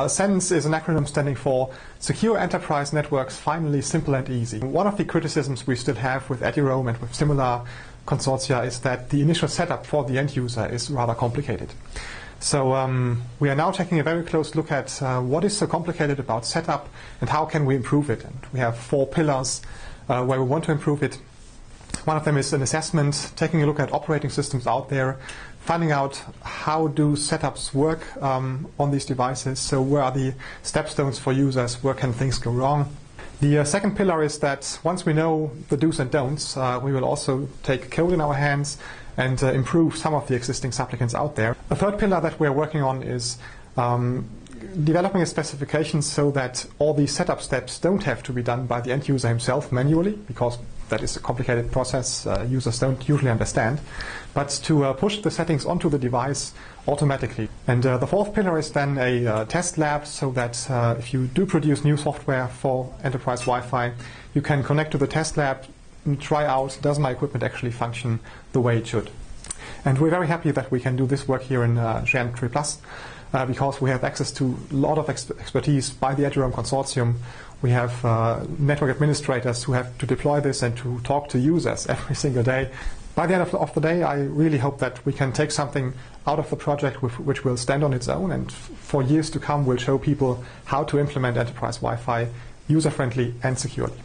SENS is an acronym standing for Secure Enterprise Networks Finally Simple and Easy. One of the criticisms we still have with eduroam and with similar consortia is that the initial setup for the end user is rather complicated. So we are now taking a very close look at what is so complicated about setup and how can we improve it. And we have 4 pillars where we want to improve it. One of them is an assessment, taking a look at operating systems out there, finding out how do setups work on these devices, so where are the stepstones for users, where can things go wrong. The second pillar is that once we know the do's and don'ts, we will also take code in our hands and improve some of the existing supplicants out there. A third pillar that we're working on is developing a specification so that all these setup steps don't have to be done by the end user himself manually, because that is a complicated process users don't usually understand, but to push the settings onto the device automatically. And the fourth pillar is then a test lab, so that if you do produce new software for enterprise Wi-Fi, you can connect to the test lab and try out, does my equipment actually function the way it should? And we're very happy that we can do this work here in Geometry Plus, because we have access to a lot of expertise by the eduroam consortium. We have network administrators who have to deploy this and to talk to users every single day. By the end of the day, I really hope that we can take something out of the project which will stand on its own, and for years to come will show people how to implement enterprise Wi-Fi user-friendly and securely.